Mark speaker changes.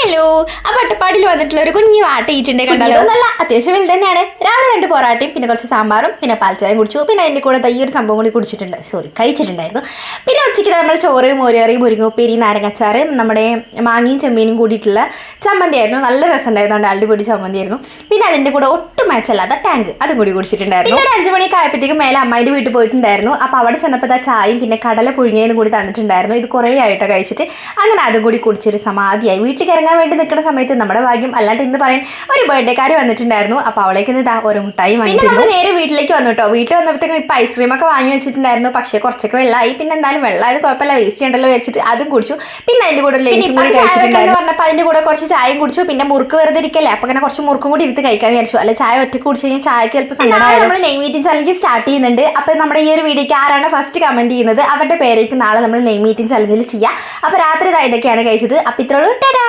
Speaker 1: Hello. ആ പട്ടപ്പാടിൽ വന്നിട്ടുള്ള ഒരു കുഞ്ഞു വാട്ടിയിട്ടുണ്ട് കണ്ടല്ലോ. നല്ല അത്യാവശ്യം വലുത് തന്നെയാണ്. രാവിലെ 2 പൊറാട്ടയും പിന്നെ കുറച്ച് സാമ്പാറും പിന്നെ പാൽച്ചായം കുടിച്ചു. പിന്നെ അതിൻ്റെ കൂടെ ഈ ഒരു സംഭവം കൂടി കഴിച്ചിട്ടുണ്ടായിരുന്നു. പിന്നെ ഉച്ചയ്ക്ക് നമ്മൾ ചോറ്, മോരുകറി, മുരിങ്ങുപ്പേരി, നാരങ്ങച്ചാറ്, നമ്മുടെ മാങ്ങയും ചെമ്മീനും കൂടിയിട്ടുള്ള ചമ്മന്തിയായിരുന്നു. നല്ല രസമുണ്ടായിരുന്നു. അടിപൊളി ചമ്മന്തിയായിരുന്നു. പിന്നെ അതിൻ്റെ കൂടെ ഒട്ടും മാച്ചല്ലാത്ത ടാങ്ക് അതും കൂടി കുടിച്ചിട്ടുണ്ടായിരുന്നു. പിന്നെ ഒരു 5 മണിയൊക്കെ ആയപ്പോഴത്തേക്കും മേലെ അമ്മായിൻ്റെ വീട്ടിൽ പോയിട്ടുണ്ടായിരുന്നു. അപ്പോൾ അവിടെ ചെന്നപ്പോൾ ചായയും പിന്നെ കടല പുഴുങ്ങിയതും കൂടി തന്നിട്ടുണ്ടായിരുന്നു. ഇത് കുറേ ആയിട്ടോ കഴിച്ചിട്ട്. അങ്ങനെ അതും കൂടി കുടിച്ചൊരു സമാധിയായി. വീട്ടിലേക്ക് ഇറങ്ങാൻ വേണ്ടി നിൽക്കുന്ന സമയത്ത് നമ്മുടെ ഭാഗ്യം അല്ലാണ്ട് ഇന്ന് പറയാൻ ഒരു ബർത്ത്ഡേക്കാരി വന്നിട്ടുണ്ടായിരുന്നു. അപ്പോൾ അവളേക്ക് ഇതാ ഒരു മുട്ടായി വാങ്ങി. നമ്മൾ നേരെ വീട്ടിലേക്ക് വന്നു കേട്ടോ. വീട്ടിൽ വന്നപ്പോഴത്തേക്കും ഇപ്പോൾ ഐസ്ക്രീമൊക്കെ വാങ്ങി വെച്ചിട്ടുണ്ടായിരുന്നു. പക്ഷേ കുറച്ചൊക്കെ വെള്ളമായി. പിന്നെ എന്തായാലും വെള്ളമായത് കുഴപ്പമില്ല, വേസ്റ്റ് ചെയ്യണ്ടല്ലോ വെച്ചിട്ട് അതും കുടിച്ചു. പിന്നെ അതിൻ്റെ കൂടെ ലേസും കൂടി കഴിച്ചിട്ടുണ്ടായിരുന്നു. പറഞ്ഞപ്പോൾ അതിൻ്റെ കൂടെ കുറച്ച് ചായയും കുടിച്ചു. പിന്നെ മുറുക്ക് വെറുതെ ഇരിക്കല്ലേ, അപ്പോൾ അങ്ങനെ കുറച്ച് മുറുക്കും കൂടി എടുത്ത് കഴിക്കാൻ വിചാരിച്ചു. അല്ല ചായ ഒറ്റ കുടിച്ച് കഴിഞ്ഞാൽ ചായക്ക് ചിലപ്പോൾ സങ്കടമായി. നമ്മൾ നെയിം മീറ്റിംഗ് ചലഞ്ച് സ്റ്റാർട്ട് ചെയ്യുന്നുണ്ട്. അപ്പോൾ നമ്മുടെ ഈ ഒരു വീഡിയോക്ക് ആരാണ് ഫസ്റ്റ് കമന്റ് ചെയ്യുന്നത് അവരുടെ പേരേക്ക് നാളെ നമ്മൾ നെയിം മീറ്റിംഗ് ചലഞ്ചിൽ ചെയ്യാം. അപ്പോൾ രാത്രി ഇതൊക്കെയാണ് കഴിച്ചത്. അപ്പോൾ ഇത്രയുള്ളൂ. ടാറ്റാ.